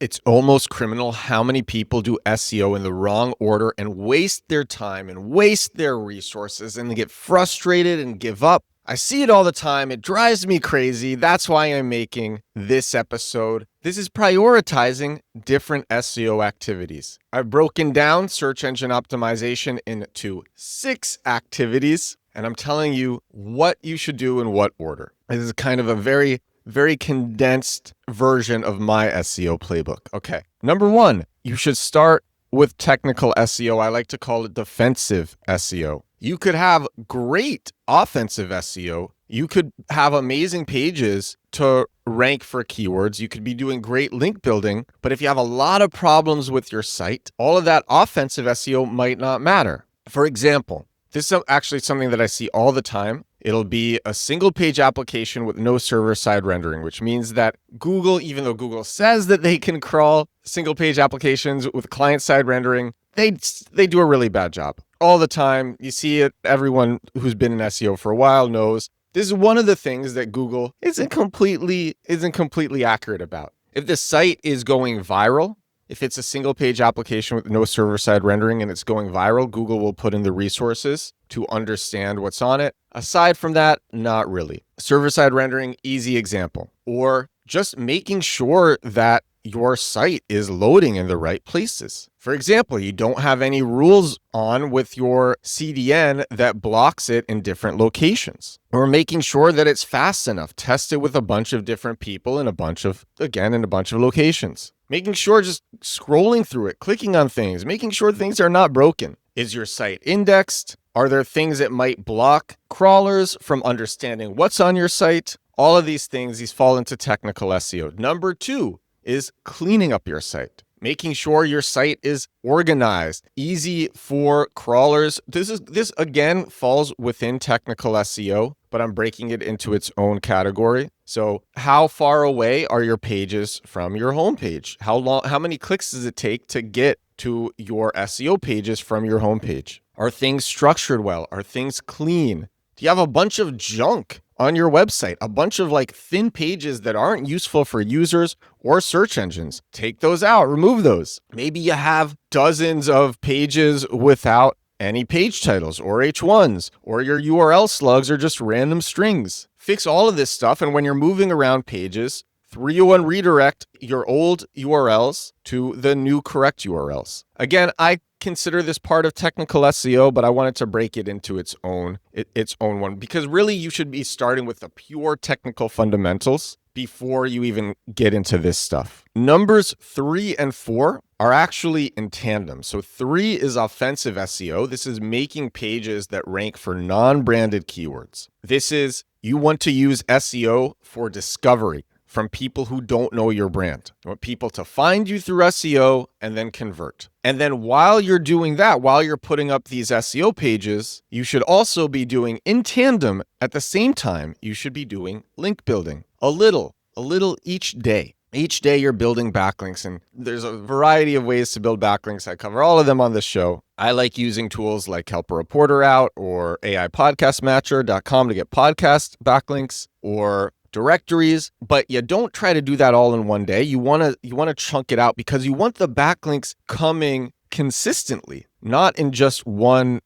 It's almost criminal how many people do SEO in the wrong order and waste their time and waste their resources and they get frustrated and give up. I see it all the time. It drives me crazy. That's why I'm making this episode. This is prioritizing different SEO activities. I've broken down search engine optimization into 6 activities, and I'm telling you what you should do in what order. This is kind of a very condensed version of my SEO playbook. Okay. Number 1, you should start with technical SEO. I like to call it defensive SEO. You could have great offensive SEO. You could have amazing pages to rank for keywords. You could be doing great link building, but if you have a lot of problems with your site, all of that offensive SEO might not matter. For example, this is actually something that I see all the time. It'll be a single page application with no server-side rendering, which means that Google, even though Google says that they can crawl single page applications with client-side rendering, they do a really bad job. All the time, you see it. Everyone who's been in SEO for a while knows this is one of the things that Google isn't completely accurate about. If the site is going viral, if it's a single page application with no server-side rendering and it's going viral, Google will put in the resources to understand what's on it. Aside from that, not really. Server-side rendering, easy example. Or just making sure that your site is loading in the right places. For example, you don't have any rules on with your CDN that blocks it in different locations. Or making sure that it's fast enough. Test it with a bunch of different people in a bunch of locations. Making sure just scrolling through it, clicking on things, making sure things are not broken. Is your site indexed? Are there things that might block crawlers from understanding what's on your site? All of these things, these fall into technical SEO. Number 2 is cleaning up your site. Making sure your site is organized, easy for crawlers. This again falls within technical SEO, but I'm breaking it into its own category. So how far away are your pages from your homepage? How many clicks does it take to get to your SEO pages from your homepage? Are things structured well? Are things clean? Do you have a bunch of junk on your website? A bunch of thin pages that aren't useful for users or search engines? Take those out, remove those. Maybe you have dozens of pages without any page titles or H1s, or your URL slugs are just random strings. Fix all of this stuff, and when you're moving around pages, 301 redirect your old URLs to the new correct URLs. Again, I consider this part of technical SEO, but I wanted to break it into its own one, because really you should be starting with the pure technical fundamentals before you even get into this stuff. Numbers 3 and 4 are actually in tandem. So 3 is offensive SEO. This is making pages that rank for non-branded keywords. This is, you want to use SEO for discovery from people who don't know your brand. You want people to find you through SEO and then convert. And then while you're doing that, while you're putting up these SEO pages, you should also be doing in tandem at the same time, you should be doing link building. A little each day. Each day you're building backlinks, and there's a variety of ways to build backlinks. I cover all of them on this show. I like using tools like Help a Reporter Out or AIPodcastMatcher.com to get podcast backlinks, or directories, but you don't try to do that all in one day. You want to chunk it out, because you want the backlinks coming consistently, not in just one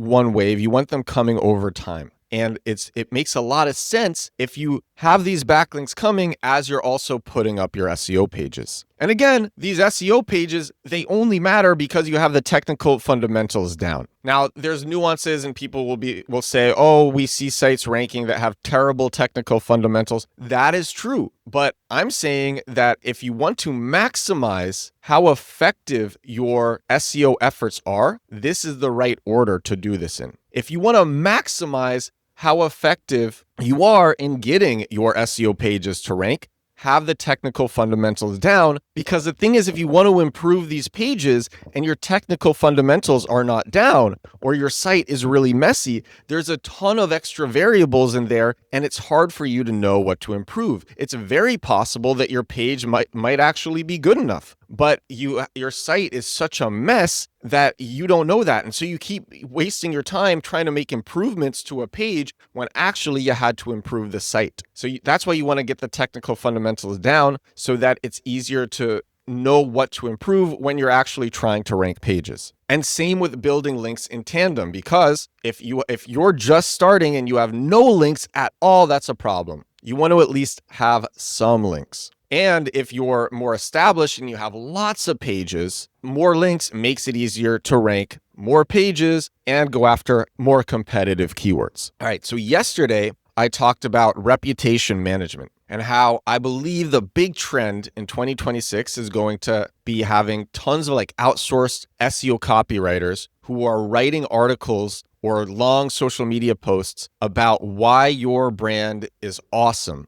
wave. You want them coming over time. And it makes a lot of sense if you have these backlinks coming as you're also putting up your SEO pages. And again, these SEO pages, they only matter because you have the technical fundamentals down. Now, there's nuances, and people will say, oh, we see sites ranking that have terrible technical fundamentals. That is true. But I'm saying that if you want to maximize how effective your SEO efforts are, this is the right order to do this in. If you want to maximize how effective you are in getting your SEO pages to rank, have the technical fundamentals down, because the thing is, if you want to improve these pages and your technical fundamentals are not down, or your site is really messy, there's a ton of extra variables in there, and it's hard for you to know what to improve. It's very possible that your page might actually be good enough, but your site is such a mess that you don't know that. And so you keep wasting your time trying to make improvements to a page when actually you had to improve the site. So that's why you want to get the technical fundamentals down, so that it's easier to know what to improve when you're actually trying to rank pages. And same with building links in tandem, because if you're just starting and you have no links at all, that's a problem. You want to at least have some links. And if you're more established and you have lots of pages, more links makes it easier to rank more pages and go after more competitive keywords. All right, so yesterday I talked about reputation management and how I believe the big trend in 2026 is going to be having tons of outsourced SEO copywriters who are writing articles or long social media posts about why your brand is awesome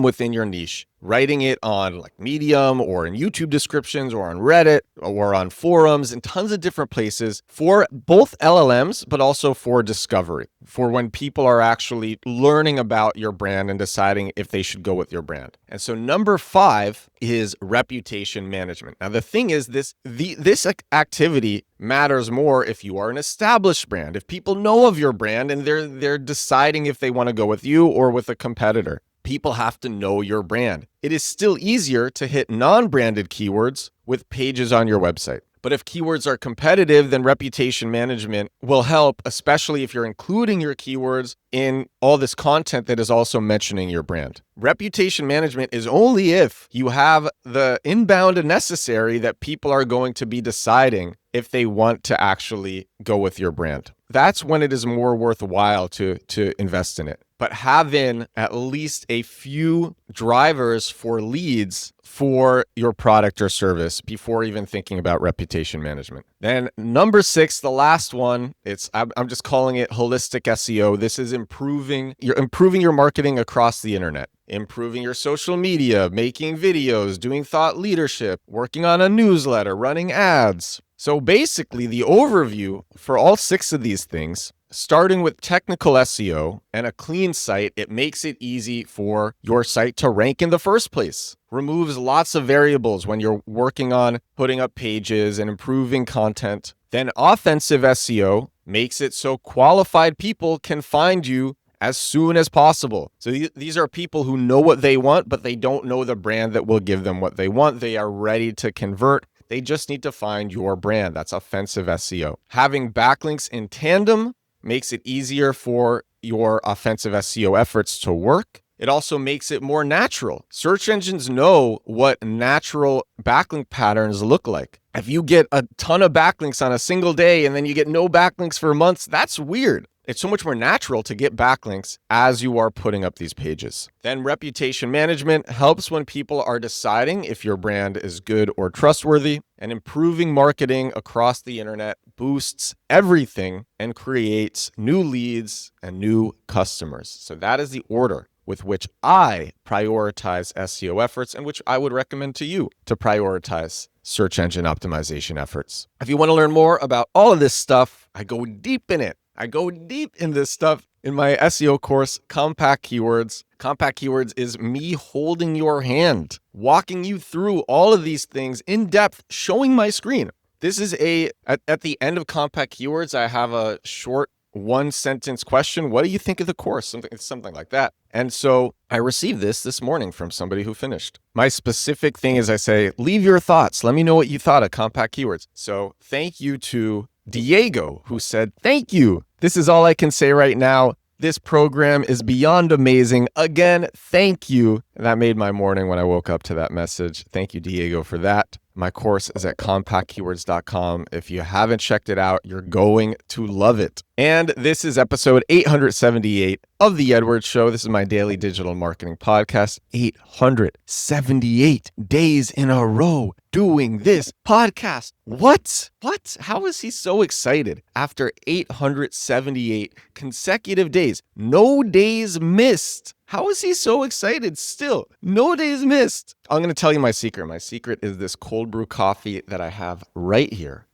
within your niche, writing it on Medium or in YouTube descriptions or on Reddit or on forums and tons of different places for both LLMs, but also for discovery, for when people are actually learning about your brand and deciding if they should go with your brand. And so number 5 is reputation management. Now, the thing is this activity matters more if you are an established brand, if people know of your brand and they're deciding if they want to go with you or with a competitor. People have to know your brand. It is still easier to hit non-branded keywords with pages on your website. But if keywords are competitive, then reputation management will help, especially if you're including your keywords in all this content that is also mentioning your brand. Reputation management is only if you have the inbound necessary that people are going to be deciding if they want to actually go with your brand. That's when it is more worthwhile to invest in it. But having at least a few drivers for leads for your product or service before even thinking about reputation management. Then number 6, the last one, I'm just calling it holistic SEO. This is improving your marketing across the internet, improving your social media, making videos, doing thought leadership, working on a newsletter, running ads. So basically the overview for all 6 of these things, starting with technical SEO and a clean site, it makes it easy for your site to rank in the first place. Removes lots of variables when you're working on putting up pages and improving content. Then offensive SEO makes it so qualified people can find you as soon as possible. So these are people who know what they want, but they don't know the brand that will give them what they want. They are ready to convert. They just need to find your brand. That's offensive SEO. Having backlinks in tandem makes it easier for your offensive SEO efforts to work. It also makes it more natural. Search engines know what natural backlink patterns look like. If you get a ton of backlinks on a single day and then you get no backlinks for months, that's weird. It's so much more natural to get backlinks as you are putting up these pages. Then reputation management helps when people are deciding if your brand is good or trustworthy, and improving marketing across the internet boosts everything and creates new leads and new customers. So that is the order with which I prioritize SEO efforts and which I would recommend to you to prioritize search engine optimization efforts. If you want to learn more about all of this stuff, I go deep in it. I go deep in this stuff in my SEO course, Compact Keywords. Compact Keywords is me holding your hand, walking you through all of these things in depth, showing my screen. This is at the end of Compact Keywords, I have a short 1-sentence question. What do you think of the course? Something like that. And so I received this morning from somebody who finished. My specific thing is I say, leave your thoughts. Let me know what you thought of Compact Keywords. So thank you to Diego, who said, thank you. This is all I can say right now. This program is beyond amazing. Again, thank you. And that made my morning when I woke up to that message. Thank you, Diego, for that. My course is at compactkeywords.com. If you haven't checked it out, you're going to love it. And this is episode 878 of The Edwards Show. This is my daily digital marketing podcast. 878 days in a row doing this podcast. What? How is he so excited after 878 consecutive days? No days missed. How is he so excited still? No days missed. I'm going to tell you my secret. My secret is this cold brew coffee that I have right here.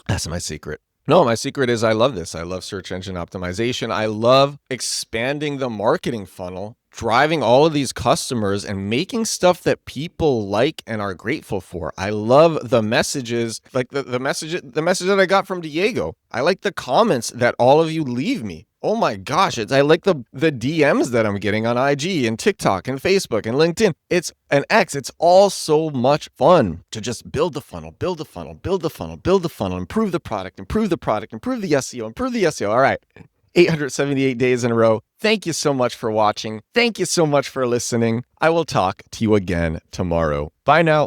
That's my secret. No, my secret is I love this. I love search engine optimization. I love expanding the marketing funnel, driving all of these customers and making stuff that people like and are grateful for. I love the messages, like the message that I got from Diego. I like the comments that all of you leave me. Oh my gosh, I like the DMs that I'm getting on IG and TikTok and Facebook and LinkedIn. It's an X. It's all so much fun to just build the funnel, build the funnel, build the funnel, build the funnel, improve the product, improve the product, improve the SEO, improve the SEO. All right. 878 days in a row. Thank you so much for watching. Thank you so much for listening. I will talk to you again tomorrow. Bye now.